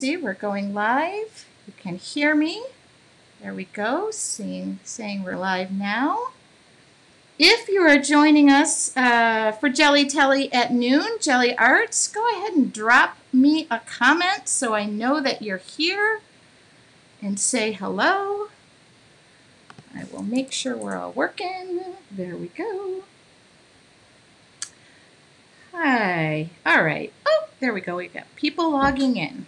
See, we're going live. You can hear me. There we go, saying we're live now. If you are joining us for Gelli Telli at noon, Gelli Arts, go ahead and drop me a comment so I know that you're here and say hello. I will make sure we're all working. There we go. Hi. All right. Oh, there we go. We've got people logging in.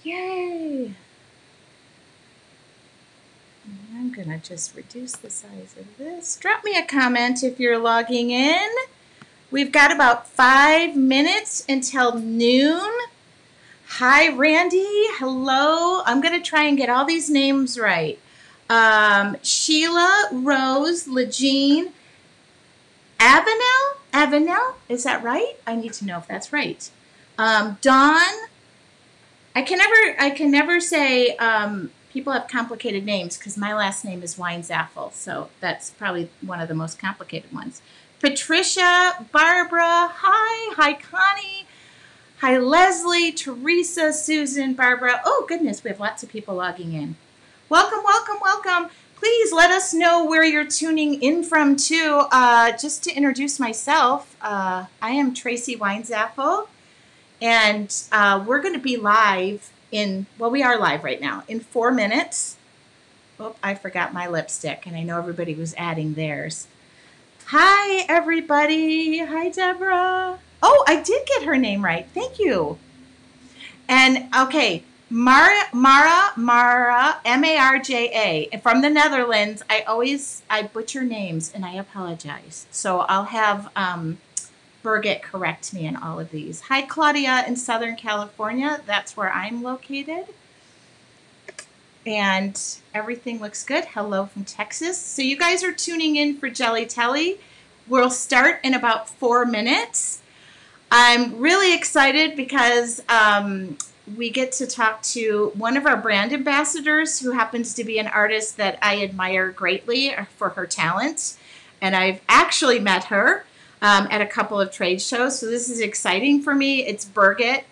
Yay! I'm going to just reduce the size of this. Drop me a comment if you're logging in. We've got about 5 minutes until noon. Hi, Randy. Hello. I'm going to try and get all these names right. Sheila, Rose, Legine, Avenel, is that right? I need to know if that's right. Dawn. I can never say people have complicated names because my last name is Weinzapfel, so that's probably one of the most complicated ones. Patricia, Barbara, hi Connie, hi Leslie, Teresa, Susan, Barbara. Oh goodness, we have lots of people logging in. Welcome, welcome, welcome. Please let us know where you're tuning in from too. Just to introduce myself, I am Tracy Weinzapfel. And we're going to be live we are live right now in 4 minutes. Oh, I forgot my lipstick, and I know everybody was adding theirs. Hi, everybody. Hi, Deborah. Oh, I did get her name right. Thank you. And, okay, Mara, M-A-R-J-A. From the Netherlands, I butcher names, and I apologize. So I'll have Birgit correct me in all of these. Hi, Claudia in Southern California. That's where I'm located. And everything looks good. Hello from Texas. So you guys are tuning in for Gelli Telli. We'll start in about 4 minutes. I'm really excited because we get to talk to one of our brand ambassadors who happens to be an artist that I admire greatly for her talent. And I've actually met her at a couple of trade shows, so this is exciting for me. It's Birgit,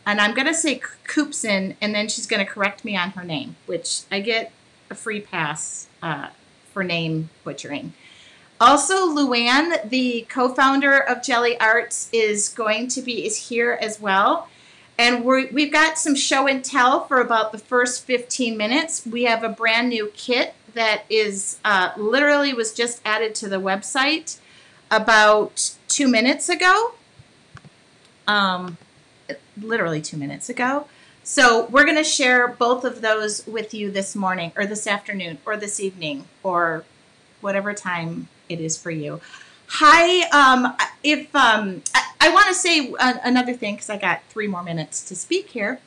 and I'm going to say Koopsen, and then she's going to correct me on her name, which I get a free pass for name butchering. Also, Luann, the co-founder of Gelli Arts, is here as well, and we've got some show and tell for about the first 15 minutes. We have a brand new kit that is literally was just added to the website about 2 minutes ago, literally 2 minutes ago. So we're going to share both of those with you this morning or this afternoon or this evening or whatever time it is for you. Hi, I want to say another thing because I got 3 more minutes to speak here.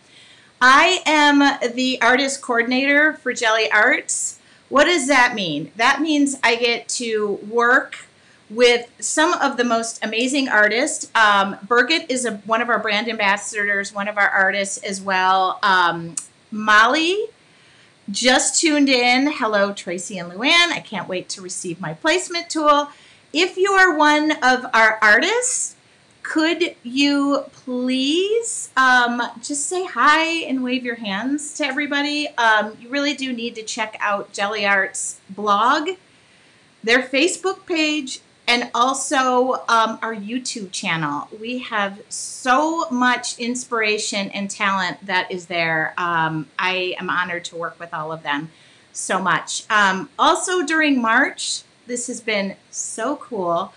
I am the artist coordinator for Gelli Arts. What does that mean? That means I get to work with some of the most amazing artists. Birgit is one of our brand ambassadors, one of our artists as well. Molly just tuned in. Hello, Tracy and Luann. I can't wait to receive my placement tool. If you are one of our artists, could you please just say hi and wave your hands to everybody? You really do need to check out Gelli Arts' blog, their Facebook page, and also our YouTube channel. We have so much inspiration and talent that is there. I am honored to work with all of them so much. Also during March, this has been so cool.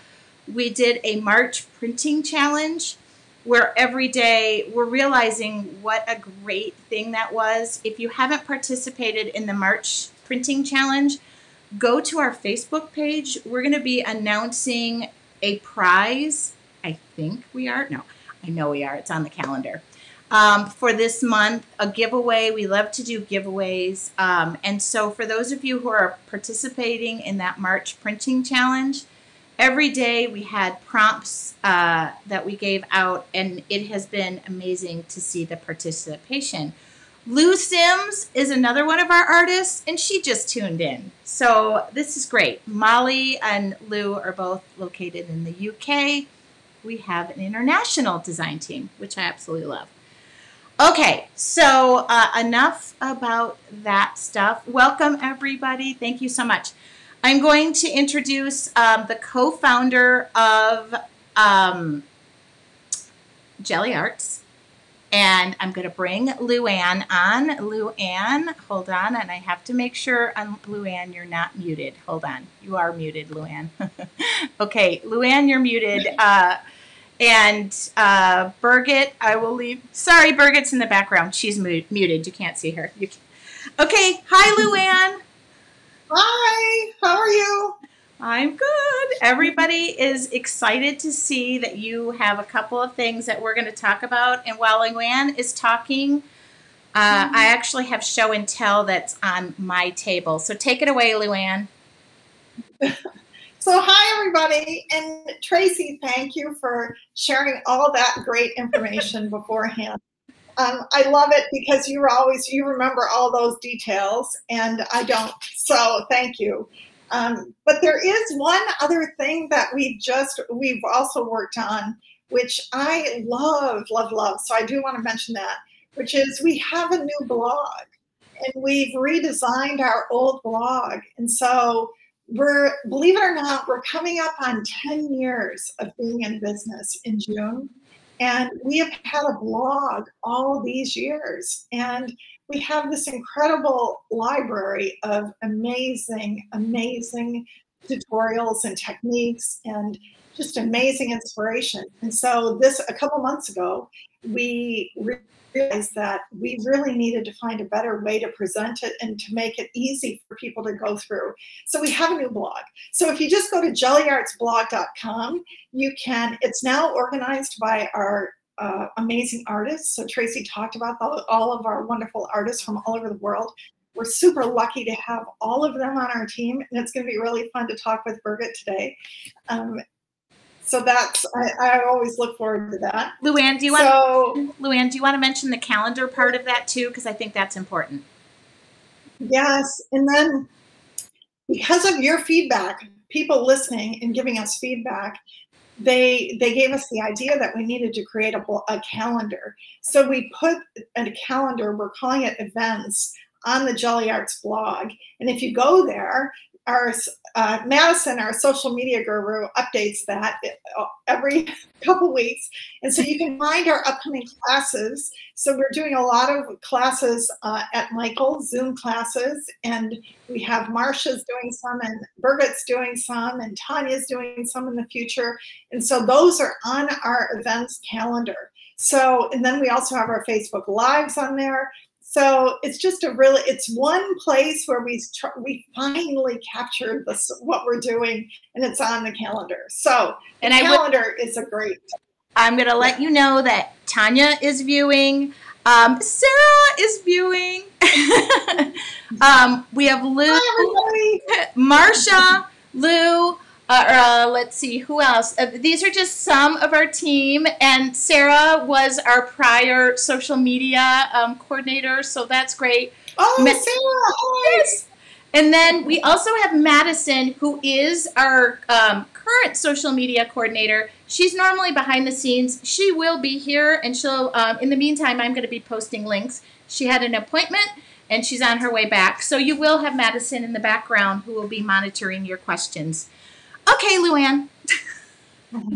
We did a March printing challenge where every day we're realizing what a great thing that was. If you haven't participated in the March printing challenge, go to our Facebook page. We're going to be announcing a prize. I think we are. No, I know we are. It's on the calendar. For this month, a giveaway. We love to do giveaways. And so for those of you who are participating in that March printing challenge, every day we had prompts that we gave out, and it has been amazing to see the participation. Lou Sims is another one of our artists, and she just tuned in. So this is great. Molly and Lou are both located in the UK. We have an international design team, which I absolutely love. Okay, so enough about that stuff. Welcome, everybody. Thank you so much. I'm going to introduce the co-founder of Gelli Arts, and I'm going to bring Luann on. Luann, hold on, and I have to make sure, Luann, you're not muted. Hold on. You are muted, Luann. Okay, Luann, you're muted. And Birgit, I will leave. Sorry, Birgit's in the background. She's muted. You can't see her. Okay. Hi, Luann. Hi. How are you? I'm good. Everybody is excited to see that you have a couple of things that we're going to talk about. And while Luann is talking, I actually have show and tell that's on my table. So take it away, Luann. So hi, everybody. And Tracy, thank you for sharing all that great information beforehand. I love it because you remember all those details and I don't. So thank you. But there is one other thing that we've also worked on, which I love. So I do want to mention that, which is we have a new blog and we've redesigned our old blog. And so believe it or not, we're coming up on 10 years of being in business in June. And we have had a blog all these years. And we have this incredible library of amazing, amazing tutorials and techniques and just amazing inspiration. And so a couple months ago, we realized that we really needed to find a better way to present it and to make it easy for people to go through. So we have a new blog. So if you just go to gelliartsblog.com, it's now organized by our amazing artists. So Tracy talked about all of our wonderful artists from all over the world. We're super lucky to have all of them on our team, and it's going to be really fun to talk with Birgit today. So I always look forward to that. Luann, do you want to mention the calendar part of that too? Because I think that's important. Yes, and then because of your feedback, people listening and giving us feedback, they gave us the idea that we needed to create a calendar. So we put a calendar, we're calling it events, on the Gelli Arts blog. And if you go there, Madison, our social media guru, updates that every couple weeks. And so you can find our upcoming classes. So we're doing a lot of classes at Michael's, Zoom classes. And we have Marcia's doing some, and Birgit's doing some, and Tanya's doing some in the future. And so those are on our events calendar. So, and then we also have our Facebook Lives on there. So it's just it's one place where we finally captured what we're doing, and it's on the calendar. So the calendar is a great. I'm going to let you know that Tanya is viewing. Sarah is viewing. We have Lou. Hi, everybody. Marcia, Lou. Let's see, who else? These are just some of our team, and Sarah was our prior social media coordinator, so that's great. Oh, Sarah! Yes. And then we also have Madison, who is our current social media coordinator. She's normally behind the scenes. She will be here, and she'll, in the meantime, I'm going to be posting links. She had an appointment, and she's on her way back. So you will have Madison in the background who will be monitoring your questions. Okay, Luann. Okay,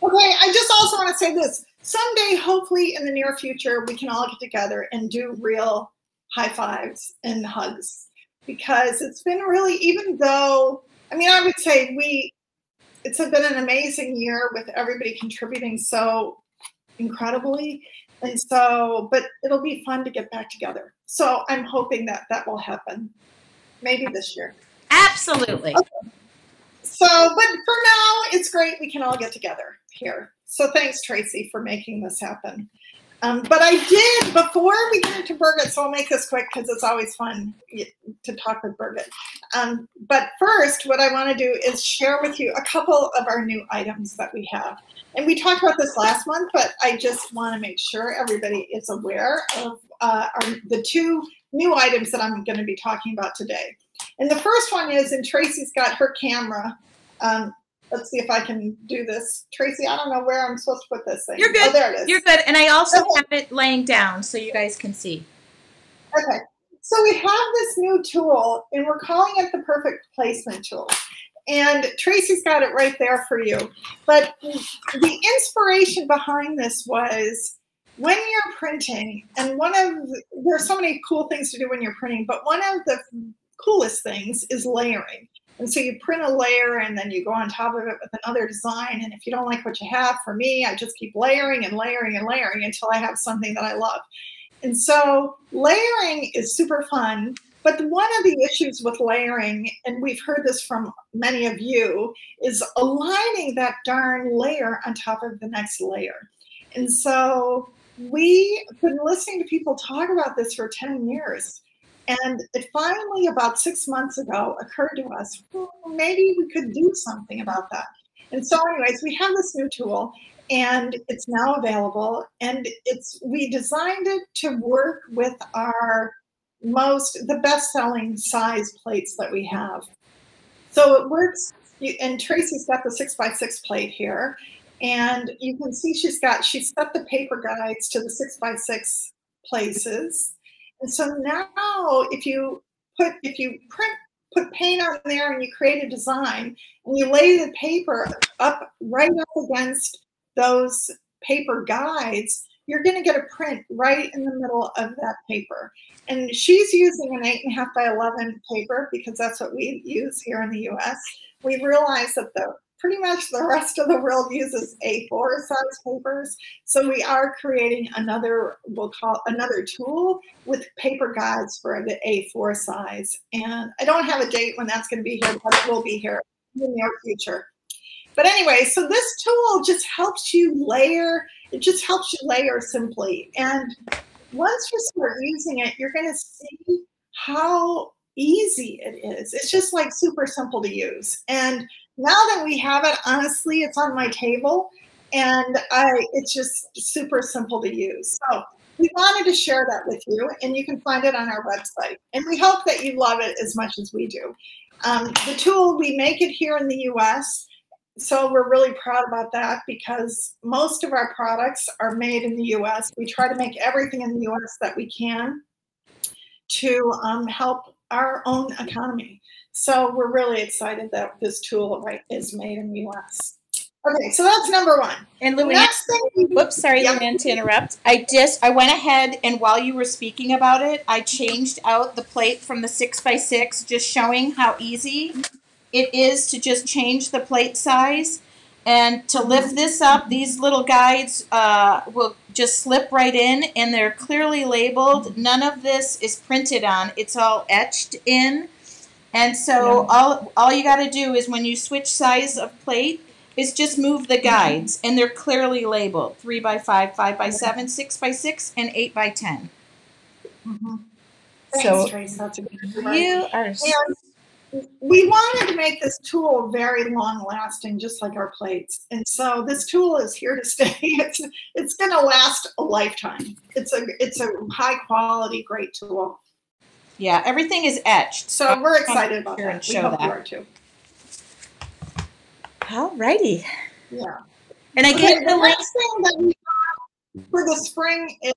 I just also want to say this. Someday, hopefully in the near future, we can all get together and do real high fives and hugs. Because it's been really, even though, I mean, I would say it's been an amazing year with everybody contributing so incredibly. And so, but it'll be fun to get back together. So I'm hoping that will happen. Maybe this year. Absolutely. Okay. So, but for now, it's great we can all get together here. So thanks, Tracy, for making this happen. But I did, before we get into Birgit, so I'll make this quick because it's always fun to talk with Birgit. But first, what I want to do is share with you a couple of our new items that we have. And we talked about this last month, but I just want to make sure everybody is aware of the two new items that I'm going to be talking about today. And the first one is, and Tracy's got her camera let's see if I can do this. Tracy, I don't know where I'm supposed to put this thing. You're good. Oh, there it is. You're good. And I also Okay. have it laying down so you guys can see. Okay. So we have this new tool, and we're calling it the perfect placement tool. And Tracy's got it right there for you. But the inspiration behind this was when you're printing, and there's so many cool things to do when you're printing, but one of the coolest things is layering. And so you print a layer and then you go on top of it with another design. And if you don't like what you have, for me, I just keep layering and layering and layering until I have something that I love. And so layering is super fun. But one of the issues with layering, and we've heard this from many of you, is aligning that darn layer on top of the next layer. And so we've been listening to people talk about this for 10 years. And it finally, about 6 months ago, occurred to us, well, maybe we could do something about that. And so anyways, we have this new tool, and it's now available. And we designed it to work with the best-selling size plates that we have. So it works, and Tracy's got the 6x6 plate here. And you can see she's set the paper guides to the 6x6 places. And so now if you put paint on there and you create a design and you lay the paper right up against those paper guides, you're going to get a print right in the middle of that paper. And she's using an 8.5 by 11 paper because that's what we use here in the US. We realize that pretty much the rest of the world uses A4 size papers. So we are creating another tool with paper guides for the A4 size. And I don't have a date when that's going to be here, but it will be here in the near future. But anyway, so this tool just helps you layer. It just helps you layer simply. And once you start using it, you're going to see how easy it is. It's just like super simple to use. And now that we have it, honestly, it's on my table, and it's just super simple to use. So we wanted to share that with you, and you can find it on our website. And we hope that you love it as much as we do. The tool, we make it here in the US, so we're really proud about that because most of our products are made in the US. We try to make everything in the US that we can to help our own economy. So we're really excited that this tool is made in the US. Okay, so that's number one. And Luann, whoops, sorry, yep. Luann, to interrupt. I went ahead and while you were speaking about it, I changed out the plate from the 6x6, just showing how easy it is to just change the plate size. And to lift this up, these little guides will just slip right in, and they're clearly labeled. None of this is printed on. It's all etched in. And so all you got to do is when you switch size of plate is just move the guides, and they're clearly labeled 3x5, 5x7, 6x6, and 8x10. Mm-hmm. So Trace, that's a good you are. We wanted to make this tool very long lasting, just like our plates. And so this tool is here to stay. It's going to last a lifetime. It's a high quality, great tool. Yeah, everything is etched. So we're excited about that. And show that. You are too. All righty. Yeah. And I gave the link. Next thing that we have for the spring is,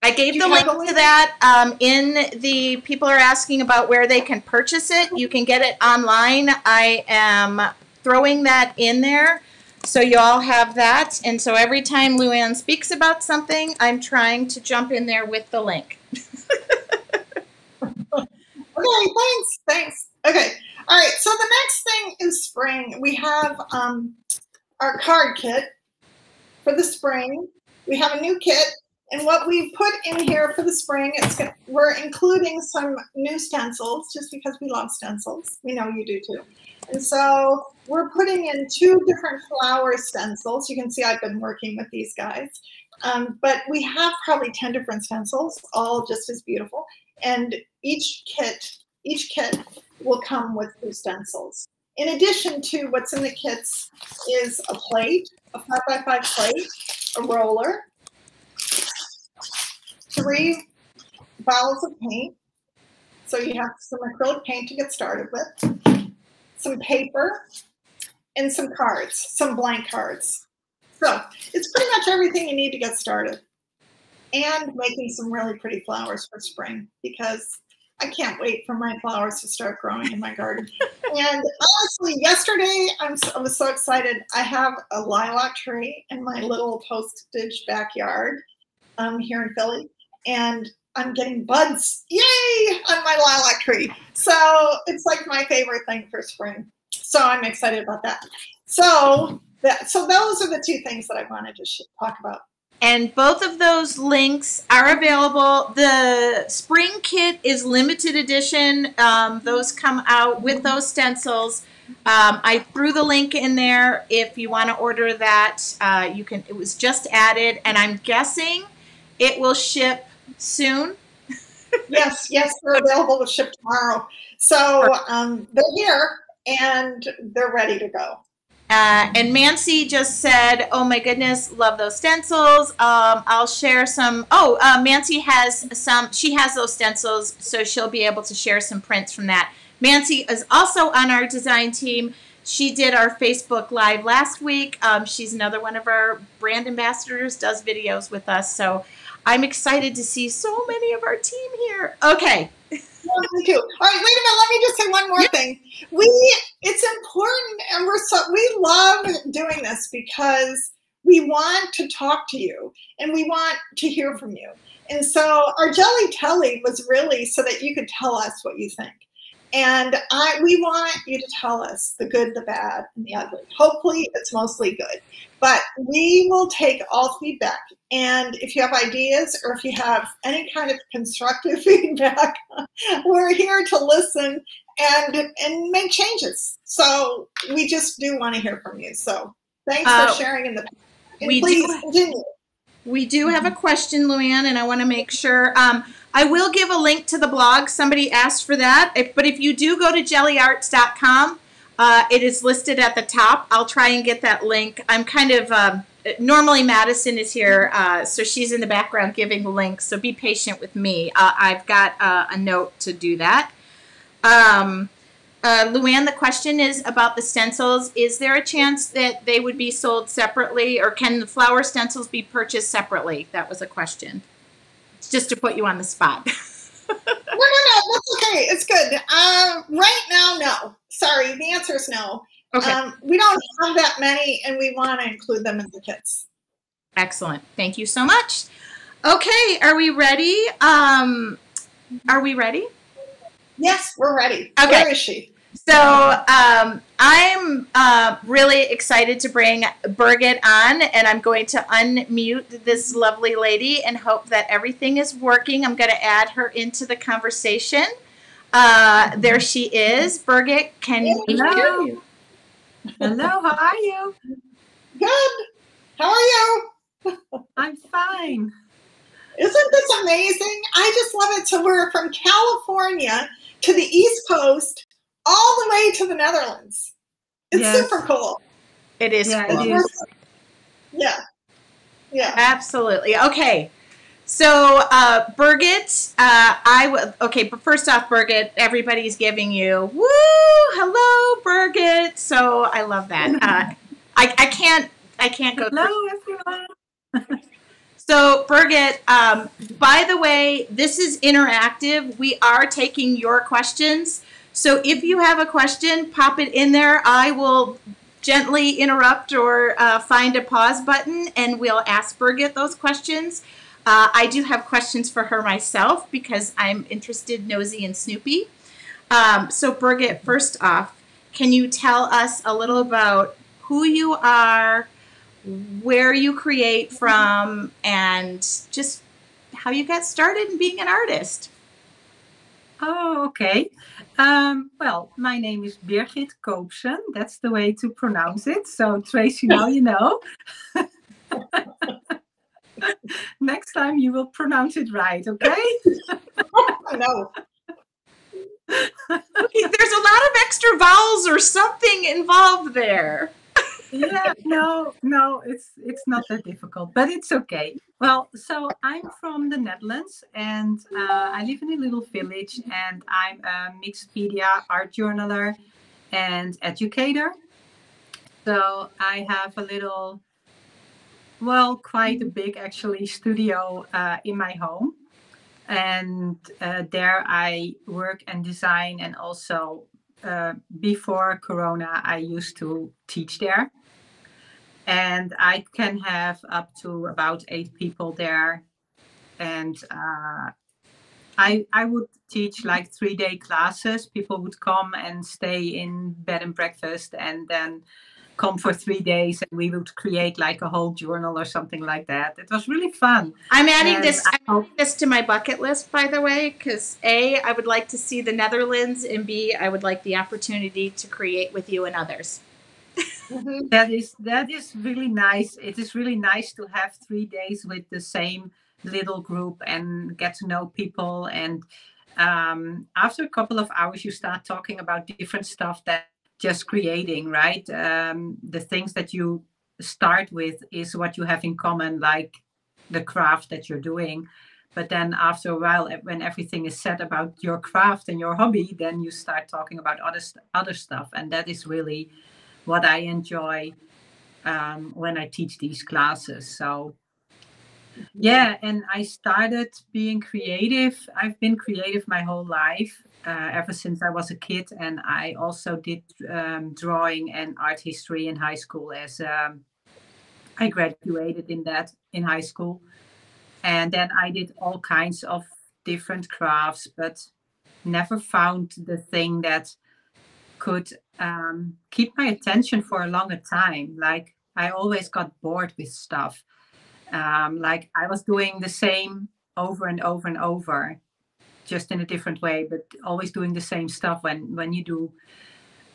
I gave the link to that in the people are asking about where they can purchase it. You can get it online. I am throwing that in there so you all have that. And so every time Luann speaks about something, I'm trying to jump in there with the link. Okay, thanks. Okay, all right, so the next thing is spring. We have our card kit for the spring. We have a new kit. And what we put in here for the spring, we're including some new stencils just because we love stencils. We know you do too. And so we're putting in 2 different flower stencils. You can see I've been working with these guys. But we have probably 10 different stencils, all just as beautiful. And each kit will come with 2 stencils. In addition to what's in the kits is a plate, a 5x5 plate, a roller, 3 bottles of paint. So you have some acrylic paint to get started with. some paper, and some cards, some blank cards. So it's pretty much everything you need to get started. And making some really pretty flowers for spring, because I can't wait for my flowers to start growing in my garden. And honestly, yesterday, I was so excited. I have a lilac tree in my little postage backyard here in Philly, and I'm getting buds, yay, on my lilac tree. So it's like my favorite thing for spring. So I'm excited about that. So those are the two things that I wanted to talk about. And both of those links are available. The spring kit is limited edition. Those come out with those stencils. I threw the link in there. If you want to order that, you can. It was just added, and I'm guessing it will ship soon. Yes, they're available to ship tomorrow. So they're here, and they're ready to go. And Mancy just said, oh my goodness, love those stencils. I'll share some. Oh, Mancy has some. She has those stencils, so she'll be able to share some prints from that. Mancy is also on our design team. She did our Facebook Live last week. She's another one of our brand ambassadors, does videos with us. So I'm excited to see so many of our team here. Okay. Me too. All right, wait a minute. Let me just say one more thing. It's important, and we love doing this because we want to talk to you and we want to hear from you. And so our Gelli Telli was really so that you could tell us what you think. And we want you to tell us the good, the bad, and the ugly. Hopefully, it's mostly good. But we will take all feedback. And if you have ideas or if you have any kind of constructive feedback, we're here to listen and make changes. So we just do want to hear from you. So thanks for sharing in the past. Please continue. We do have a question, Luann, and I want to make sure. I will give a link to the blog. Somebody asked for that. But if you do go to jelliarts.com, it is listed at the top. I'll try and get that link. I'm kind of, normally Madison is here, so she's in the background giving the link. So be patient with me. I've got a note to do that. Luann, the question is about the stencils. Is there a chance that they would be sold separately, or can the flower stencils be purchased separately? That was a question. It's just to put you on the spot. No, that's okay. It's good. Right now, no. Sorry, the answer is no. Okay. We don't have that many, and we want to include them in the kits. Excellent. Thank you so much. Okay, are we ready? Are we ready? Yes, we're ready. Okay. Where is she? So I'm really excited to bring Birgit on, and I'm going to unmute this lovely lady and hope that everything is working. I'm going to add her into the conversation. There she is. Birgit, can you hear you? Hello, how are you? Good. How are you? I'm fine. Isn't this amazing? I just love it. So we're from California to the East Coast, all the way to the Netherlands. It's super cool. It is cool. It is. Yeah. Absolutely. Okay. So, Birgit, but first off, Birgit, everybody's giving you, woo, hello, Birgit. So I love that. I can't go through. Hello, everyone. So, Birgit, by the way, this is interactive. We are taking your questions. So if you have a question, pop it in there. I will gently interrupt or find a pause button, and we'll ask Birgit those questions. I do have questions for her myself because I'm interested, nosy, and snoopy. So Birgit, first off, can you tell us a little about who you are, where you create from, and just how you got started in being an artist? Oh, okay. Well, my name is Birgit Koopsen. That's the way to pronounce it. So, Tracy, now you know. Next time you will pronounce it right, okay? No. There's a lot of extra vowels or something involved there. Yeah, no, it's not that difficult, but it's okay. Well, so I'm from the Netherlands, and I live in a little village, and I'm a mixed media art journaler, and educator. So I have a little, well, quite a big actually studio in my home. And there I work and design, and also before Corona, I used to teach there. And I can have up to about 8 people there. And I would teach like 3-day classes. People would come and stay in bed and breakfast, and then come for 3 days, and we would create like a whole journal or something like that. It was really fun. I'm adding this to my bucket list, by the way, because A, I would like to see the Netherlands, and B, I would like the opportunity to create with you and others. That is really nice. It is really nice to have 3 days with the same little group and get to know people. And after a couple of hours, you start talking about different stuff than just creating, right? The things that you start with is what you have in common, like the craft that you're doing. But then after a while, when everything is said about your craft and your hobby, then you start talking about other stuff. And that is really what I enjoy when I teach these classes. So yeah, and I started being creative. I've been creative my whole life, ever since I was a kid. And I also did drawing and art history in high school, as I graduated in that in high school. And then I did all kinds of different crafts, but never found the thing that could keep my attention for a longer time. Like I always got bored with stuff. Like I was doing the same over and over and over, just in a different way, but always doing the same stuff. When you do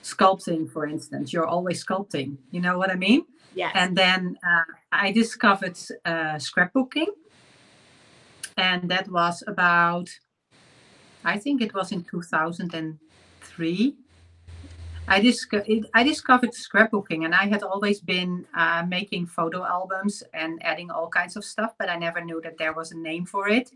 sculpting, for instance, you're always sculpting. You know what I mean? Yes. And then I discovered scrapbooking, and that was about, I think it was in 2003. I discovered scrapbooking, and I had always been making photo albums and adding all kinds of stuff, but I never knew that there was a name for it.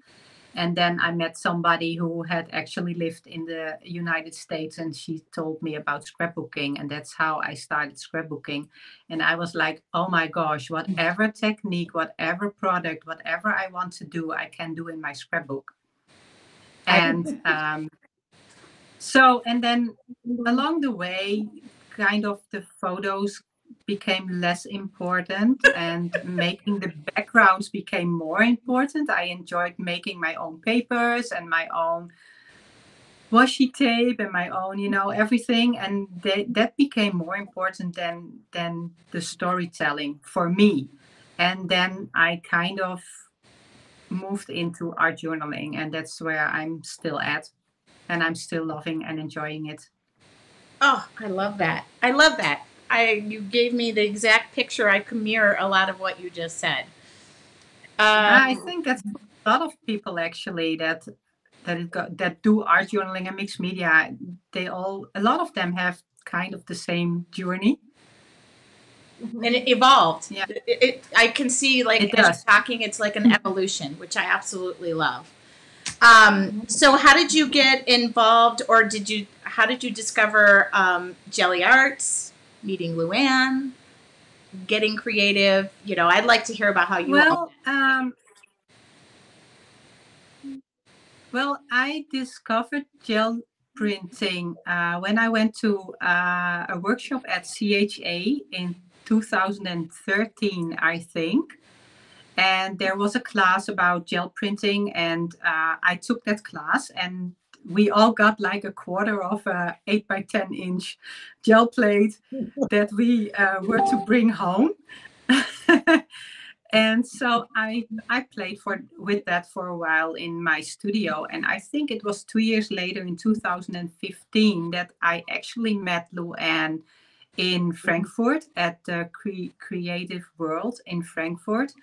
And then I met somebody who had actually lived in the United States, and she told me about scrapbooking, and that's how I started scrapbooking. And I was like, oh my gosh, whatever technique, whatever product, whatever I want to do, I can do in my scrapbook. And so, and then along the way, kind of the photos became less important, and making the backgrounds became more important. I enjoyed making my own papers and my own washi tape and my own, everything. And that became more important than the storytelling for me. And then I kind of moved into art journaling, and that's where I'm still at. And I'm still loving and enjoying it. Oh, I love that. I love that. You gave me the exact picture. I can mirror a lot of what you just said. I think that's a lot of people actually that do art journaling and mixed media. A lot of them have kind of the same journey. And it evolved. Yeah. I can see, like, as you're talking, it's like an evolution, which I absolutely love. So how did you get involved, or how did you discover Gelli Arts, meeting Luann, getting creative? I'd like to hear about how you well, I discovered gel printing when I went to a workshop at CHA in 2013, I think. And there was a class about gel printing, and I took that class, and we all got like a quarter of a 8x10-inch gel plate that we were to bring home. And so I played with that for a while in my studio. And I think it was 2 years later, in 2015, that I actually met Luann in Frankfurt at the Creative World in Frankfurt.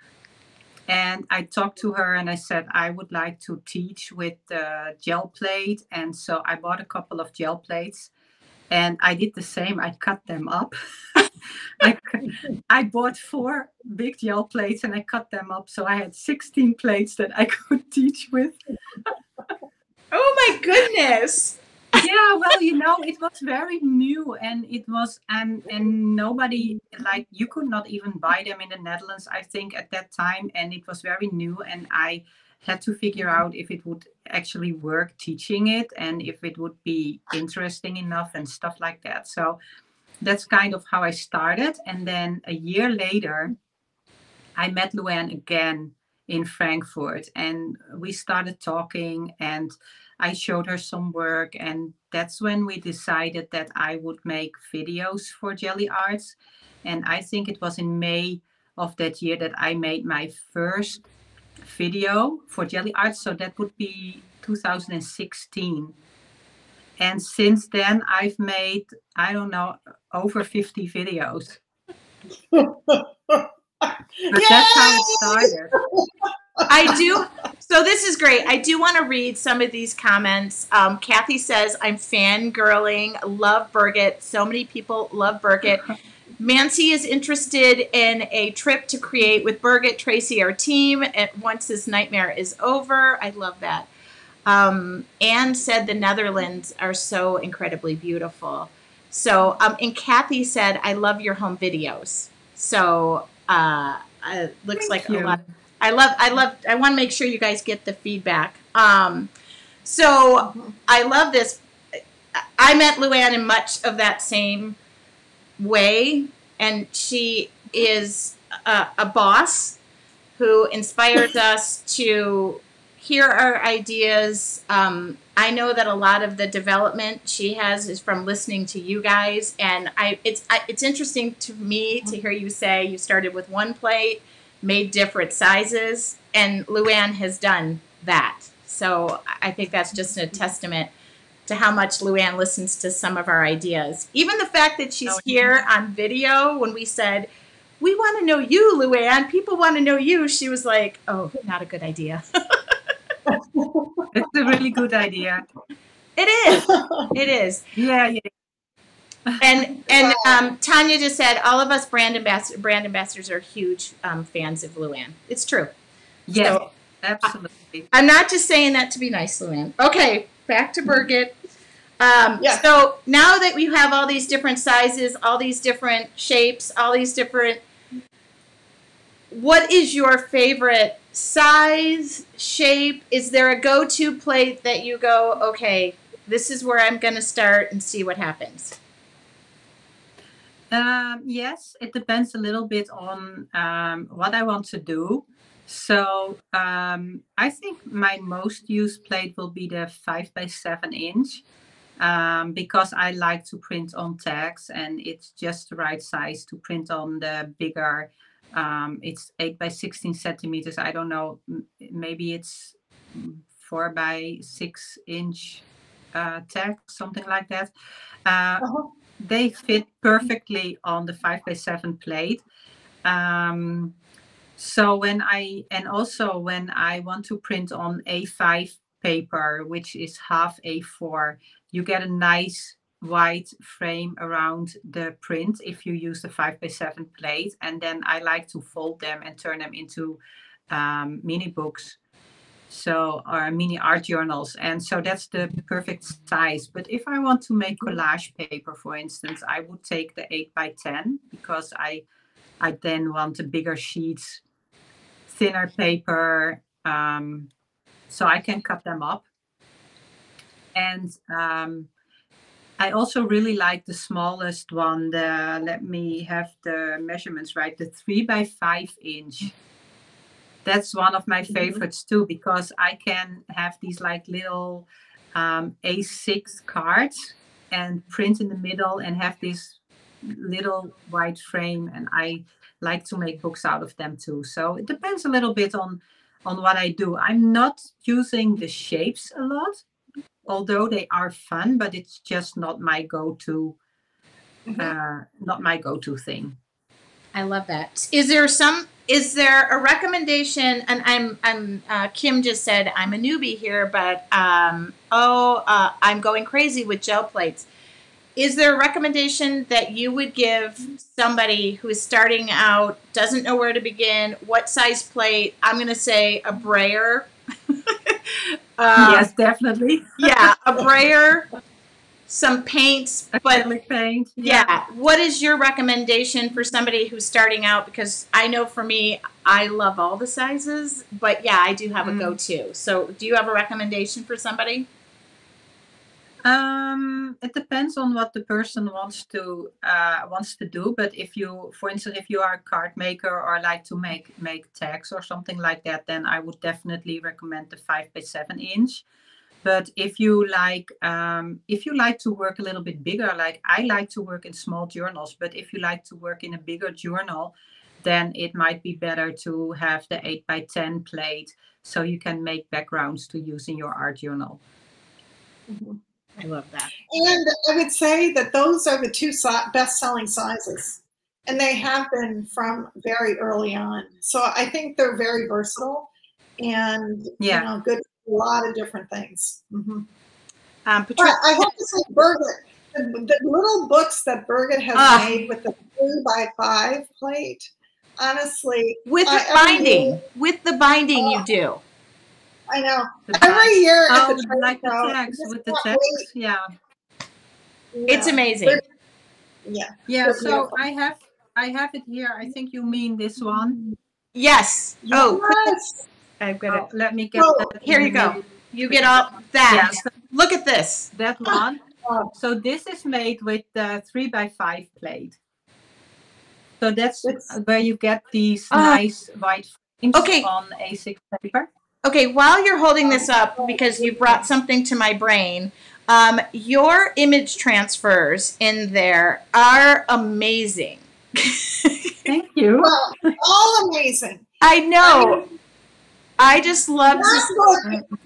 And I talked to her and I said, I would like to teach with the gel plate. And so I bought a couple of gel plates, and I did the same. I cut them up. I bought 4 big gel plates and I cut them up. So I had 16 plates that I could teach with. Oh my goodness. Yeah, well, you know, it was very new, and it was and nobody, like, you could not even buy them in the Netherlands, I think, at that time, and it was very new, and I had to figure out if it would actually work teaching it and if it would be interesting enough and stuff like that. So that's kind of how I started. And then a year later, I met Luann again in Frankfurt, and we started talking, and I showed her some work, and that's when we decided that I would make videos for Gelli Arts. And I think it was in May of that year that I made my first video for Gelli Arts, so that would be 2016. And since then, I've made, I don't know, over 50 videos. But that's how it started. I do. So this is great. I do want to read some of these comments. Kathy says, I'm fangirling. Love Birgit. So many people love Birgit. Mancy is interested in a trip to create with Birgit, Tracy, our team, once this nightmare is over. I love that. Anne said the Netherlands are so incredibly beautiful. So, and Kathy said, I love your home videos. So, looks like a lot. I want to make sure you guys get the feedback. So I love this. I met Luann in much of that same way, and she is a boss who inspires us to hear our ideas. I know that a lot of the development she has is from listening to you guys, and it's interesting to me to hear you say you started with one plate, made different sizes, and Luann has done that. So I think that's just a testament to how much Luann listens to some of our ideas. Even the fact that she's here on video when we said, we want to know you, Luann. People want to know you. She was like, oh, not a good idea. It's a really good idea. It is. It is. Yeah, yeah. And Tanya just said, all of us brand ambassadors are huge fans of Luann. It's true. Yes, so, absolutely. I'm not just saying that to be nice, Luann. Okay, back to Birgit. So now that we have all these different sizes, all these different shapes, all these different, what is your favorite size, shape? Is there a go-to plate that you go, okay, this is where I'm going to start and see what happens? Yes, it depends a little bit on what I want to do. So I think my most used plate will be the 5x7 inch because I like to print on tags, and it's just the right size to print on the bigger. It's 8x16 centimeters. I don't know, maybe it's 4x6 inch tag, something like that. They fit perfectly on the 5x7 plate. So when I want to print on A5 paper, which is half A4, you get a nice wide frame around the print if you use the 5x7 plate. And then I like to fold them and turn them into mini books. So, or mini art journals. And so that's the perfect size. But if I want to make collage paper, for instance, I would take the 8x10 because I then want a bigger sheets, thinner paper, so I can cut them up. And I also really like the smallest one. Let me have the measurements right. The 3x5 inch. That's one of my favorites too, because I can have these like little A6 cards and print in the middle and have this little white frame, and I like to make books out of them too. So it depends a little bit on what I do. I'm not using the shapes a lot, although they are fun, but it's just not my go-to thing. I love that. Is there a recommendation? And I'm Kim just said I'm a newbie here, but I'm going crazy with gel plates. Is there a recommendation that you would give somebody who is starting out, doesn't know where to begin, what size plate? I'm going to say a brayer. Yes, definitely. Yeah, a brayer. some paints, but acrylic paint. yeah. What is your recommendation for somebody who's starting out? Because I know for me, I love all the sizes, but yeah, I do have a go-to. So do you have a recommendation for somebody? It depends on what the person wants to do. But if you, for instance, if you are a card maker or like to make tags or something like that, then I would definitely recommend the 5x7 inch. But if you like to work a little bit bigger, like I like to work in small journals, but if you like to work in a bigger journal, then it might be better to have the 8x10 plate, so you can make backgrounds to use in your art journal. I love that. And I would say that those are the two best-selling sizes, and they have been from very early on. So I think they're very versatile and good for a lot of different things. But I have to say, Birgit, the little books that Birgit has made with the 3x5 plate, honestly, with the binding, you do. I know. Every year at the trade like show, the tags with the text, it's amazing. Yeah. So I have it here. I think you mean this one. Yes. Yes. I've got it. Let me get that. Here you go. You get all that. Yeah, so look at this. That one. So this is made with the 3x5 plate. So that's where you get these nice white frames on A6 paper. Okay, while you're holding this up, because you brought something to my brain, your image transfers in there are amazing. Thank you. Well, all amazing. I know. I just love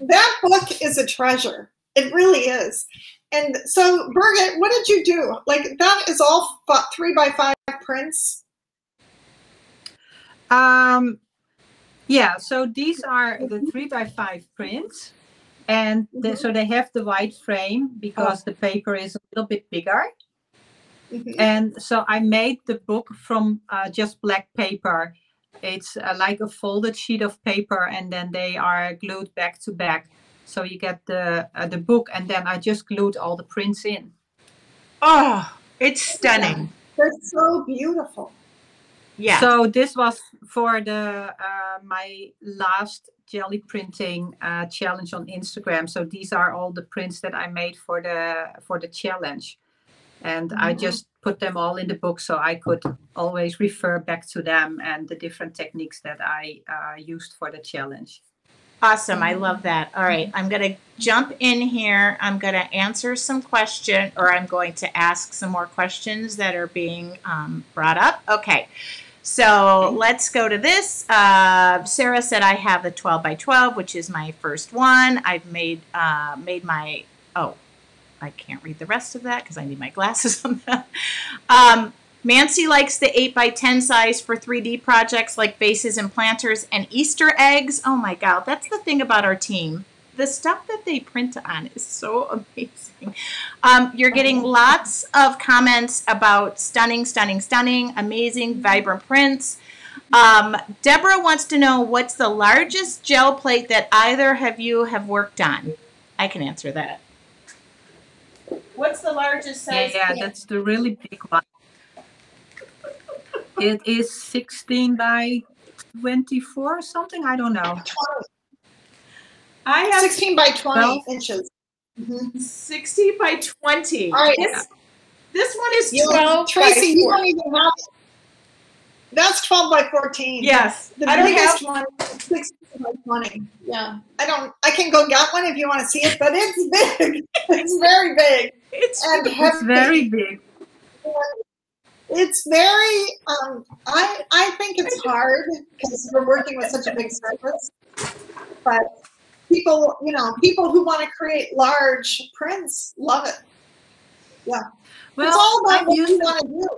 that book is a treasure. It really is. And so, Birgit, what did you do? Like, that is all 3x5 prints? Yeah, so these are the 3x5 prints, and so they have the white frame because the paper is a little bit bigger. And so I made the book from just black paper. It's like a folded sheet of paper, and then they are glued back to back. So you get the book, and then I just glued all the prints in. Oh, it's stunning. They're so beautiful. Yeah. So this was for the my last jelly printing challenge on Instagram. So these are all the prints that I made for the challenge, and I just put them all in the book so I could always refer back to them and the different techniques that I used for the challenge. Awesome. I love that. All right. I'm going to jump in here. I'm going to answer some questions, or I'm going to ask some more questions that are being brought up. Okay. So let's go to this. Sarah said I have the 12x12, which is my first one. I've made my, I can't read the rest of that because I need my glasses on that. Mancy likes the 8x10 size for 3D projects like vases and planters and Easter eggs. Oh my God, that's the thing about our team. The stuff that they print on is so amazing. You're getting lots of comments about stunning, stunning, stunning, amazing, vibrant prints. Deborah wants to know what's the largest gel plate that either of you have worked on. I can answer that. What's the largest size? Yeah, that's the really big one. It is 16 by 24 or something. I don't know. I have 16 by 20 inches. 60 by 20. All right. This one is 12 Tracy, by 4. You don't even have it. That's 12 by 14. Yes. The biggest one is 16 by 20. Yeah. I can go get one if you want to see it, but it's big. It's very big. It's very big. It's very, I think it's hard because we're working with such a big surface, but people who want to create large prints love it. Yeah. Well, it's all about what you want to do.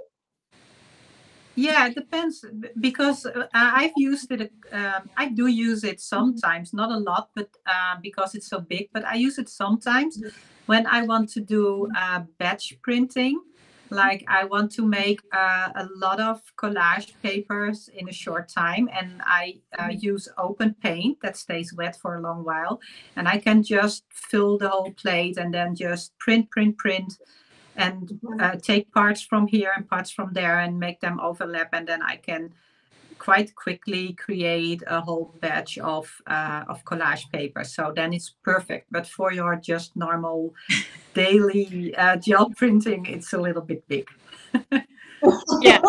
Yeah, it depends because I've used it. I do use it sometimes, not a lot, but because it's so big. But I use it sometimes when I want to do batch printing, Like I want to make a lot of collage papers in a short time, and I use open paint that stays wet for a long while, and I can just fill the whole plate and then just print, and take parts from here and parts from there and make them overlap, and then I can quite quickly create a whole batch of collage paper. So then it's perfect. But for your just normal daily gel printing, it's a little bit big. Yeah.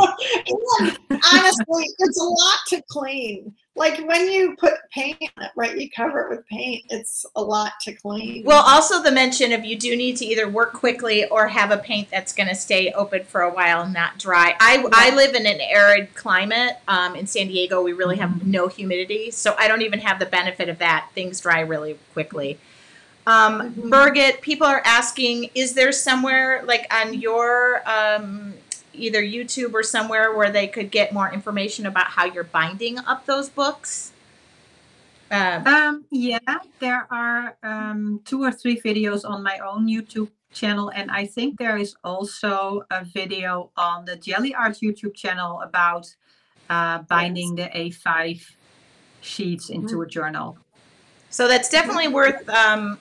Honestly, it's a lot to clean. Like when you put paint on it, right? You cover it with paint. It's a lot to clean. Well, also the mention of you do need to either work quickly or have a paint that's going to stay open for a while and not dry. I live in an arid climate. In San Diego, we really have no humidity, so I don't even have the benefit of that. Things dry really quickly. Birgit, people are asking, is there somewhere like on your either YouTube or somewhere where they could get more information about how you're binding up those books? Yeah, there are 2 or 3 videos on my own YouTube channel, and I think there is also a video on the Gelli Art YouTube channel about binding the A5 sheets into a journal. So that's definitely worth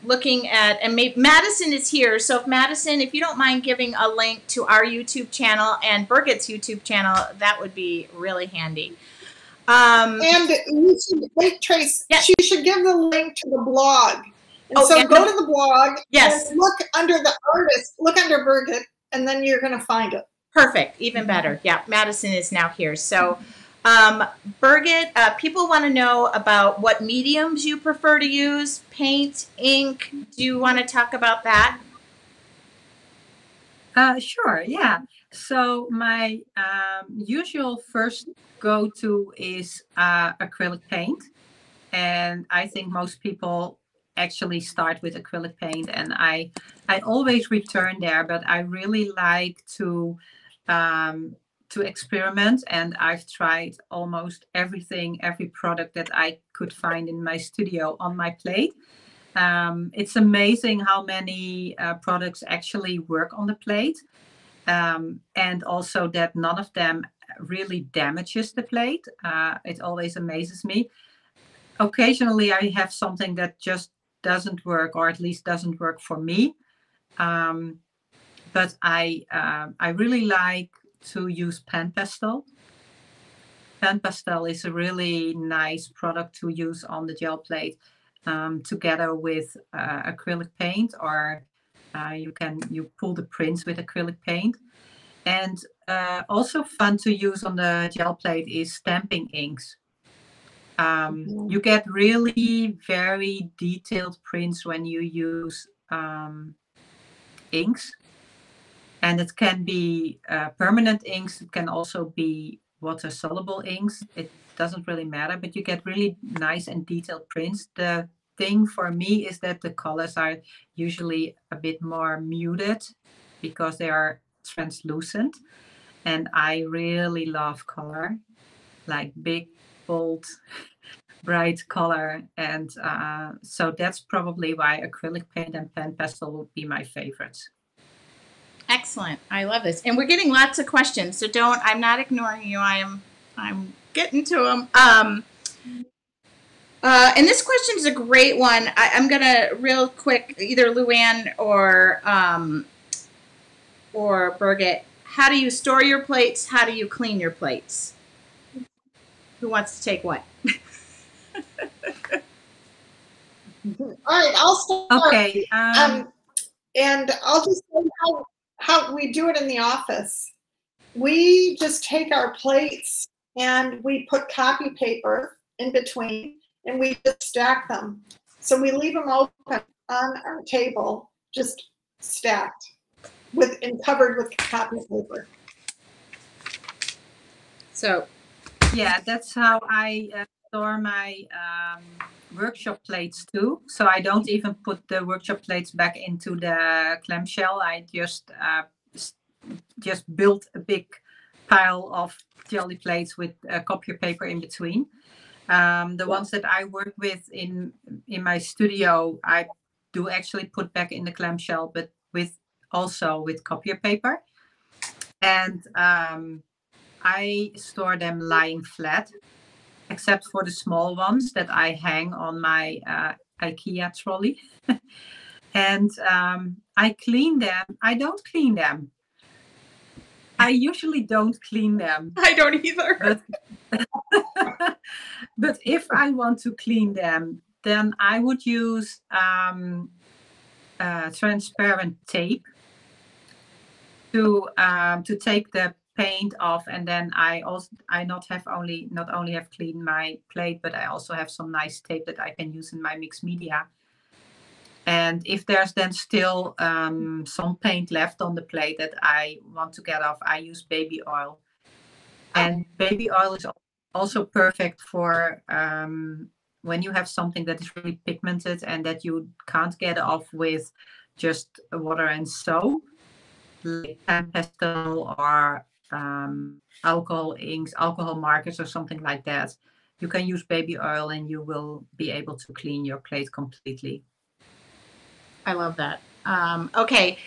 looking at. And Madison is here. So if Madison, if you don't mind giving a link to our YouTube channel and Birgit's YouTube channel, that would be really handy. And you should, wait, Trace, she should give the link to the blog. And so go to the blog and look under the artist, look under Birgit, and then you're going to find it. Perfect. Even better. Yeah, Madison is now here. So Birgit, people want to know about what mediums you prefer to use, paint, ink. Do you want to talk about that? Sure, yeah. So my usual first go-to is acrylic paint. And I think most people actually start with acrylic paint. And I always return there, but I really like to experiment, and I've tried almost everything, every product that I could find in my studio on my plate. It's amazing how many products actually work on the plate, and also that none of them really damages the plate. It always amazes me. Occasionally I have something that just doesn't work, or at least doesn't work for me. But I really like to use pan pastel. Pan pastel is a really nice product to use on the gel plate, together with acrylic paint, or you pull the prints with acrylic paint. And also fun to use on the gel plate is stamping inks. You get really very detailed prints when you use inks. And it can be permanent inks. It can also be water-soluble inks. It doesn't really matter, but you get really nice and detailed prints. The thing for me is that the colors are usually a bit more muted because they are translucent. And I really love color, like big, bold, bright color. And so that's probably why acrylic paint and pan pastel would be my favorites. Excellent. I love this. And we're getting lots of questions, so I'm not ignoring you. I'm getting to them. And this question is a great one. I'm going to real quick, either Luann or Birgit, how do you store your plates? How do you clean your plates? Who wants to take what? All right, I'll start. Okay. And I'll just say how we do it in the office. We just take our plates and we put copy paper in between and we just stack them. So we leave them open on our table, just stacked and covered with copy paper. So, yeah, that's how I store my workshop plates too. So I don't even put the workshop plates back into the clamshell. I just built a big pile of jelly plates with copy paper in between. The ones that I work with in my studio, I do actually put back in the clamshell, but also with copy paper. And I store them lying flat, except for the small ones that I hang on my IKEA trolley. And I clean them. I don't clean them. I usually don't clean them. I don't either. But if I want to clean them, then I would use transparent tape to take the paint off, and then I not only have cleaned my plate, but I also have some nice tape that I can use in my mixed media. And if there's then still some paint left on the plate that I want to get off, I use baby oil. And baby oil is also perfect for when you have something that is really pigmented and that you can't get off with just water and soap, like pastel or alcohol inks, alcohol markers, or something like that. You can use baby oil and you will be able to clean your plate completely. I love that. Okay.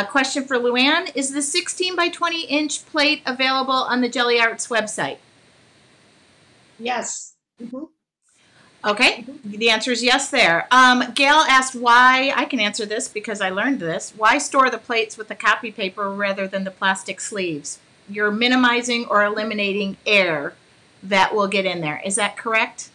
Question for Luann. Is the 16 by 20 inch plate available on the Gelli Arts website? Yes. Mm-hmm. Okay. The answer is yes there. Gail asked why, I can answer this because I learned this, why store the plates with the copy paper rather than the plastic sleeves? You're minimizing or eliminating air that will get in there. Is that correct?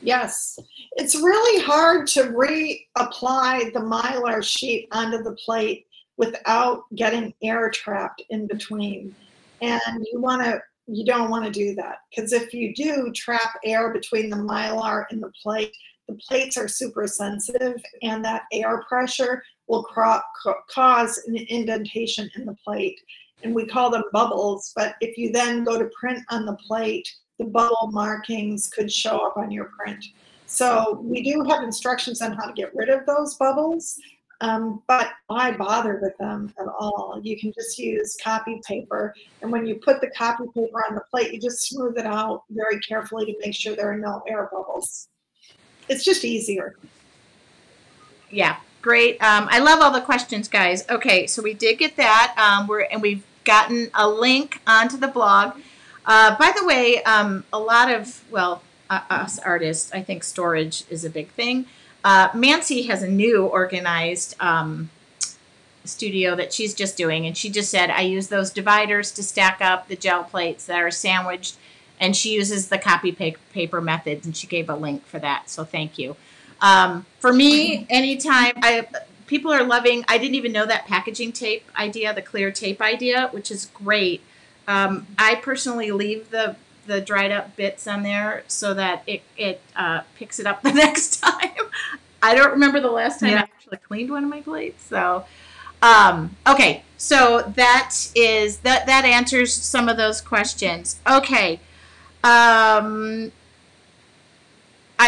Yes. It's really hard to reapply the Mylar sheet onto the plate without getting air trapped in between. And you don't want to do that, because if you do trap air between the Mylar and the plates are super sensitive, and that air pressure will cause an indentation in the plate. And we call them bubbles, but if you then go to print on the plate, the bubble markings could show up on your print. So we do have instructions on how to get rid of those bubbles, but why bother with them at all? You can just use copy paper, and when you put the copy paper on the plate, you just smooth it out very carefully to make sure there are no air bubbles. It's just easier. Yeah, great. I love all the questions, guys. Okay, so we did get that, we've gotten a link onto the blog. By the way, a lot of, us artists, I think storage is a big thing. Mancy has a new organized studio that she's just doing, and she just said, I use those dividers to stack up the gel plates that are sandwiched, and she uses the copy paper method, and she gave a link for that, so thank you. For me, anytime, people are loving, I didn't even know that packaging tape idea, the clear tape idea, which is great. I personally leave the dried up bits on there so that it picks it up the next time. I don't remember the last time I actually cleaned one of my plates. So, okay. So that answers some of those questions. Okay. I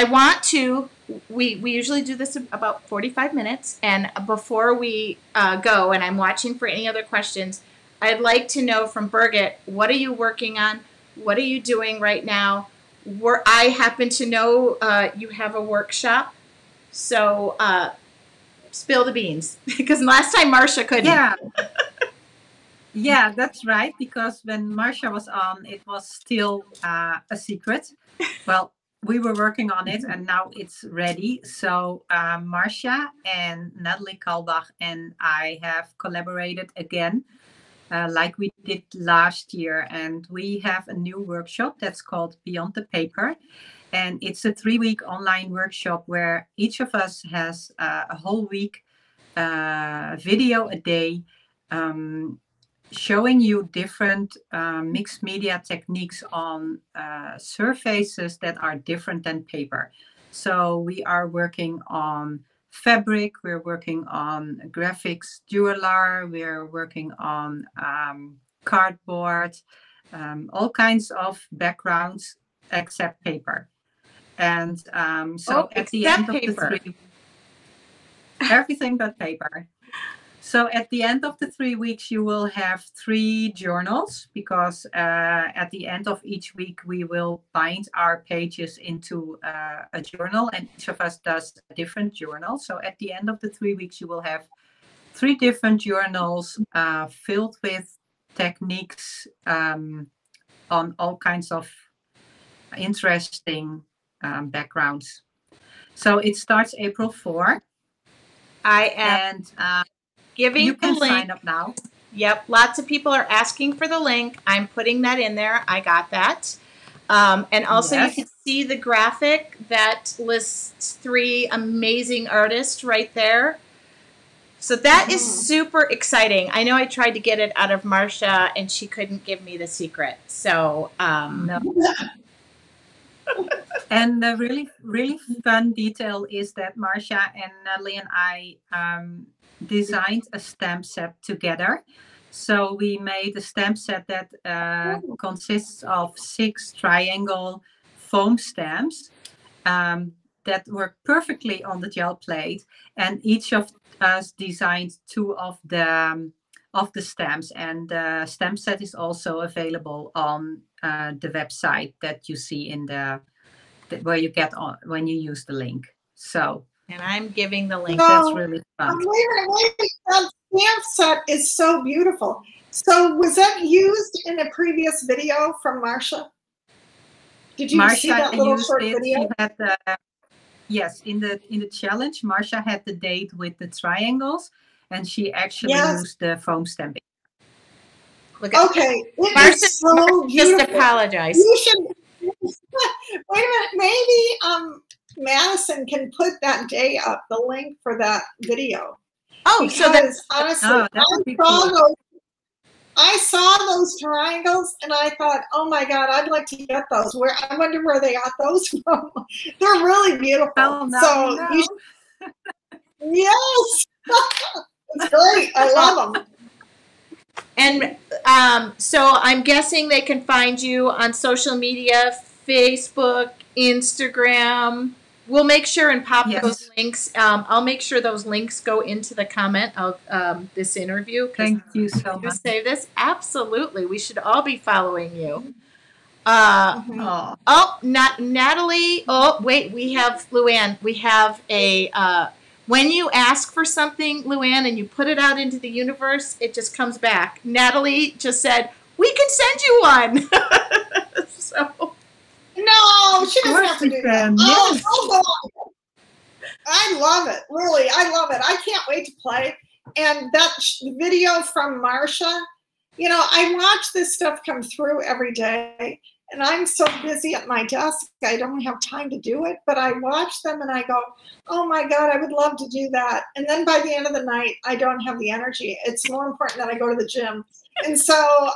want to, we usually do this about 45 minutes. And before we go, and I'm watching for any other questions, I'd like to know from Birgit, what are you working on? What are you doing right now? I happen to know you have a workshop, so spill the beans, because last time Marcia couldn't. Yeah. Yeah, that's right, because when Marcia was on, it was still a secret. Well, we were working on it, and now it's ready. So Marcia and Natalie Kalbach and I have collaborated again, like we did last year, and we have a new workshop that's called Beyond the Paper, and it's a 3-week online workshop where each of us has a whole week video a day, showing you different mixed media techniques on surfaces that are different than paper. So we are working on fabric, we're working on graphics, Dualar, we're working on cardboard, all kinds of backgrounds except paper. And so at the end of the everything but paper. So at the end of the 3 weeks, you will have 3 journals, because at the end of each week, we will bind our pages into a journal, and each of us does a different journal. So at the end of the 3 weeks, you will have 3 different journals filled with techniques on all kinds of interesting backgrounds. So it starts April 4. I am giving you can the link. Sign up now. Yep, lots of people are asking for the link. I'm putting that in there. I got that. And also you can see the graphic that lists 3 amazing artists right there. So that is super exciting. I know I tried to get it out of Marcia and she couldn't give me the secret. So no. And the really fun detail is that Marcia and Natalie and I designed a stamp set together. So we made a stamp set that consists of 6 triangle foam stamps that work perfectly on the gel plate, and each of us designed 2 of the stamps. And the stamp set is also available on the website that you see in where you get on when you use the link. So, and I'm giving the link. That's really fun. Wait, that stamp set is so beautiful. So was that used in a previous video from Marcia? Did you see that little short video? She had yes, in the challenge, Marcia had the date with the triangles, and she actually used the foam stamping. Okay, it is so beautiful. Just apologize. You should. Wait a minute, maybe Madison can put that day up, the link for that video. Oh, because so that's honestly, I saw those triangles and I thought, oh my God, I'd like to get those. I wonder where they got those from. They're really beautiful. Oh, no, so no. You yes, it's great. I love them. And so I'm guessing they can find you on social media, Facebook, Instagram. We'll make sure and pop those links. I'll make sure those links go into the comment of this interview. Thank you so much. Save this. Absolutely. We should all be following you. Natalie. Oh, wait. We have Luann. We have a... when you ask for something, Luann, and you put it out into the universe, it just comes back. Natalie just said, we can send you one. So... No, she doesn't have to do that. Oh, I love it. Really, I love it. I can't wait to play. And that video from Marcia, you know, I watch this stuff come through every day. And I'm so busy at my desk, I don't have time to do it. But I watch them and I go, oh my God, I would love to do that. And then by the end of the night, I don't have the energy. It's more important that I go to the gym. And so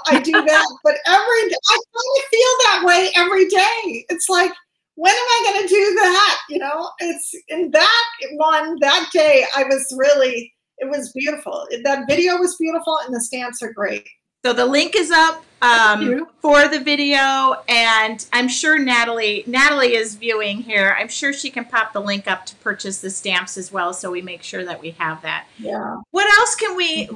I do that. But every day, I kind of feel that way every day. It's like, when am I going to do that? You know, it's in that day, it was beautiful. That video was beautiful and the stamps are great. So the link is up for the video, and I'm sure Natalie is viewing here. I'm sure she can pop the link up to purchase the stamps as well, so we make sure that we have that. Yeah. What else can we?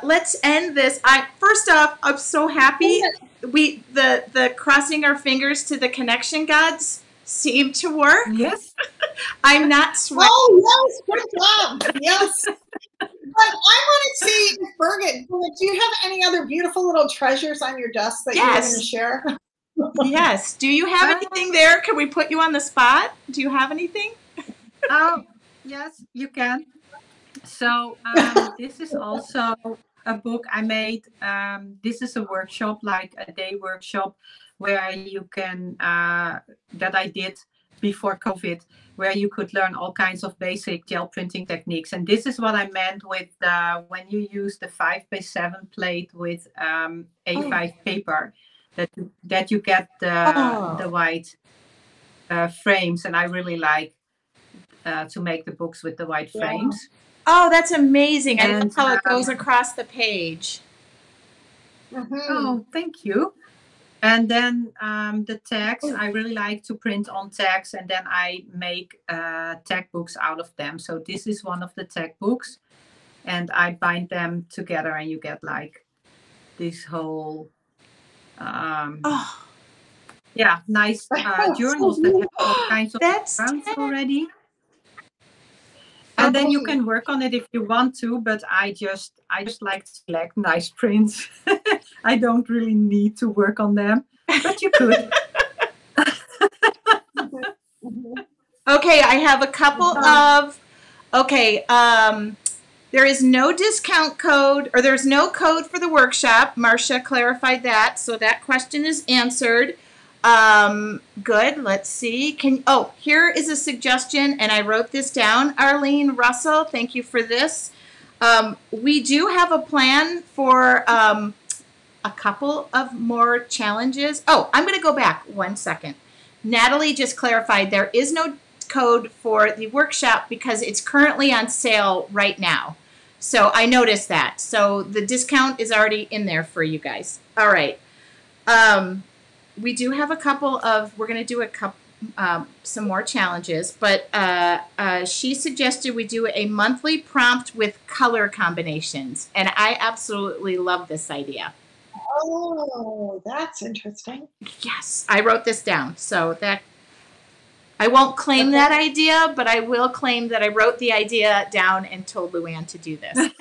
Let's end this. First off, I'm so happy. The crossing our fingers to the connection gods seemed to work. Yes. I'm not sweating. Oh yes, good job. Yes. But I want to see, Birgit, do you have any other beautiful little treasures on your desk that you're going to share? Yes. Do you have anything there? Can we put you on the spot? Do you have anything? Oh, yes, you can. So this is also a book I made. This is a workshop, like a day workshop, where you can, that I did before COVID, where you could learn all kinds of basic gel printing techniques. And this is what I meant with when you use the 5x7 plate with A5 paper, that you get the white frames. And I really like to make the books with the white frames. Oh, that's amazing. I love how it goes across the page. Oh, thank you. And then the tags, I really like to print on tags, and then I make tag books out of them. So this is one of the tag books, and I bind them together, and you get like this whole, nice journals that have all kinds of backgrounds already. And and then you can work on it if you want to, but I just like to select nice prints. I don't really need to work on them, but you could. Okay, I have a couple of, okay, there is no discount code, or there's no code for the workshop. Marcia clarified that, so that question is answered. Good, let's see. Here is a suggestion, and I wrote this down. Arlene Russell, thank you for this. We do have a plan for a couple of more challenges. Oh, I'm going to go back 1 second. Natalie just clarified there is no code for the workshop because it's currently on sale right now. So I noticed that. So the discount is already in there for you guys. All right. We do have a couple of, we're going to do some more challenges, but she suggested we do a monthly prompt with color combinations. And I absolutely love this idea. Oh, that's interesting. Yes, I wrote this down. So that I won't claim that idea, but I will claim that I wrote the idea down and told Luann to do this.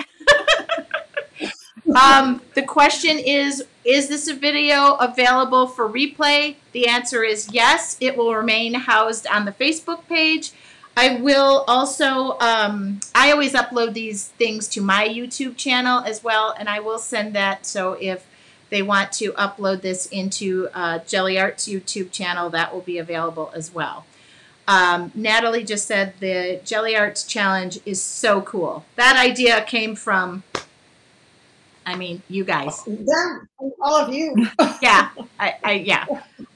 The question is this a video available for replay? The answer is yes. It will remain housed on the Facebook page. I will also, I always upload these things to my YouTube channel as well, and I will send that. So if they want to upload this into Gelli Arts YouTube channel, that will be available as well. Natalie just said the Gelli Arts Challenge is so cool. That idea came from, I mean, you guys. Yeah, all of you. Yeah, yeah.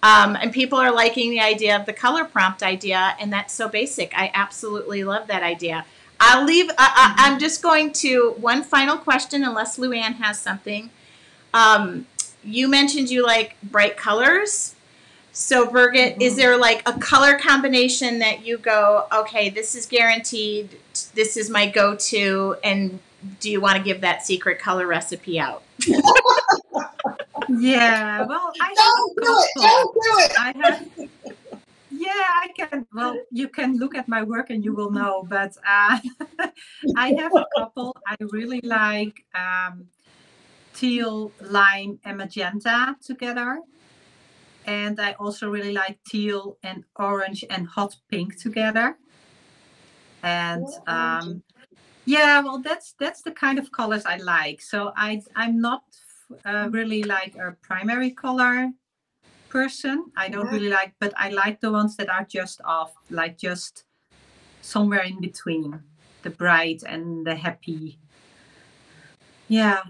And people are liking the idea of the color prompt idea, and that's so basic. I absolutely love that idea. I'll leave, I'm just going to, one final question, unless Luann has something. You mentioned you like bright colors. So Birgit, is there like a color combination that you go, okay, this is guaranteed, this is my go-to, and do you want to give that secret color recipe out? Yeah, well, Don't do it. I have, yeah, I can. Well, you can look at my work and you will know. But I have a couple. I really like teal, lime, and magenta together. And I also really like teal and orange and hot pink together. And yeah, well, that's the kind of colors I like. So I'm not really like a primary color person. I don't really like, but I like the ones that are just off, like just somewhere in between the bright and the happy. Yeah,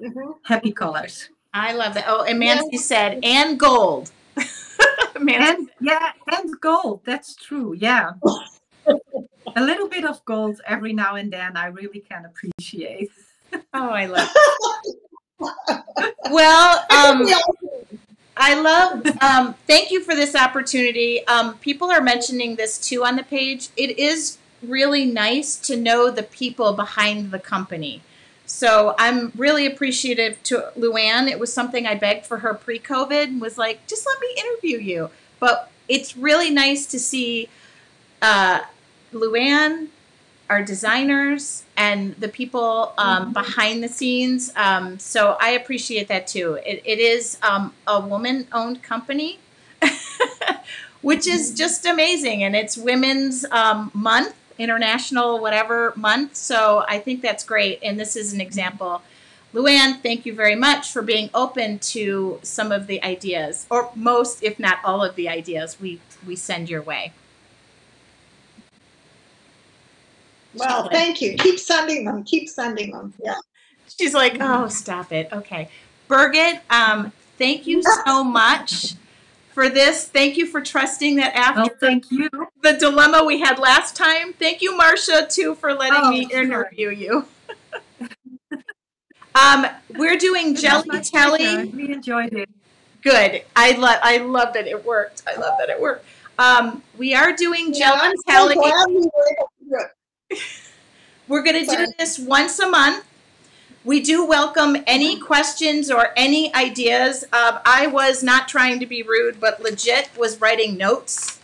happy colors. I love that. Oh, and Mancy said, and gold. And gold. That's true. Yeah. A little bit of gold every now and then I really can appreciate. Oh, I love it. Well, I love, thank you for this opportunity. People are mentioning this too on the page. It is really nice to know the people behind the company. So I'm really appreciative to Luann. It was something I begged for her pre-COVID and was like, just let me interview you. But it's really nice to see Luann, our designers, and the people behind the scenes. So I appreciate that too. It is a woman-owned company, which is just amazing. And it's Women's Month, International whatever month. So I think that's great. And this is an example. Luann, thank you very much for being open to some of the ideas, or most, if not all of the ideas we send your way. Well, thank you. Keep sending them. Keep sending them. Yeah. She's like, oh, stop it. Okay. Birgit, thank you so much for this. Thank you for trusting that after thank you. The dilemma we had last time. Thank you, Marcia, too, for letting me interview you. We're doing Gelli Telli. We enjoyed it. Good. I love that it worked. I love that it worked. We are doing Gelli Telli. So glad we were able to do it. We're going to do this once a month. We do welcome any questions or any ideas. I was not trying to be rude, but legit was writing notes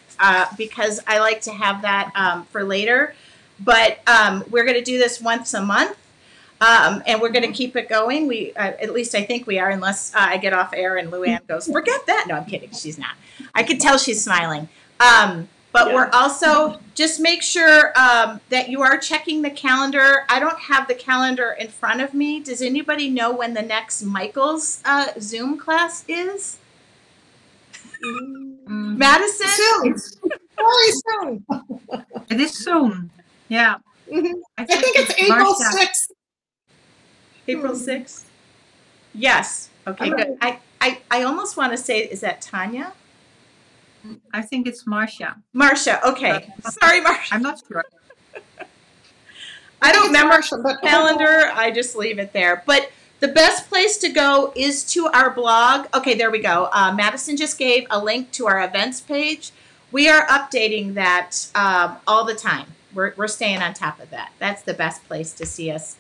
because I like to have that for later. But we're going to do this once a month. And we're going to keep it going. We, at least I think we are, unless I get off air and Luann goes, forget that. No, I'm kidding. She's not. I can tell she's smiling. But we're also, just make sure that you are checking the calendar. I don't have the calendar in front of me. Does anybody know when the next Michael's Zoom class is? Madison? Soon. Very soon. It is soon. Yeah. I think it's April 6th. April 6th? Yes. Okay, good. I almost want to say, is that Tanya? I think it's Marcia. Marcia, okay. Sorry, Marcia. I'm not sure. I don't remember the calendar. I just leave it there. But the best place to go is to our blog. Okay, there we go. Madison just gave a link to our events page. We are updating that all the time. We're staying on top of that. That's the best place to see us.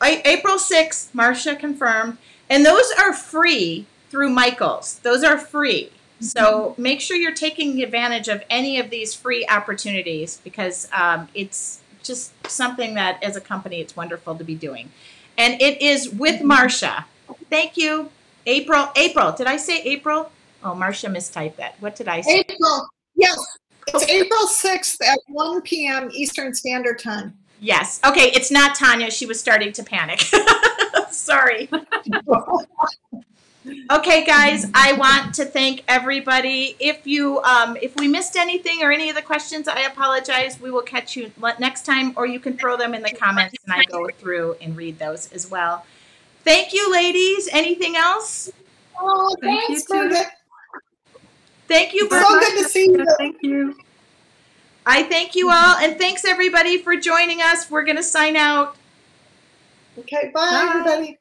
April 6th, Marcia confirmed. And those are free through Michael's. Those are free. So make sure you're taking advantage of any of these free opportunities, because it's just something that as a company it's wonderful to be doing. And it is with Marcia. Thank you. April. Did I say April? Oh, Marcia mistyped that. What did I say? April. Yes. It's April 6th at 1 p.m. Eastern Standard Time. Yes. Okay. It's not Tanya. She was starting to panic. Sorry. Okay, guys, I want to thank everybody. If we missed anything or any of the questions, I apologize. We will catch you next time, or you can throw them in the comments and I go through and read those as well. Thank you, ladies. Anything else? Oh, thanks, Birgit. Thank you, Birgit. So good to see you. Thank you. I thank you all, and thanks everybody for joining us. We're going to sign out. Okay, bye. Everybody.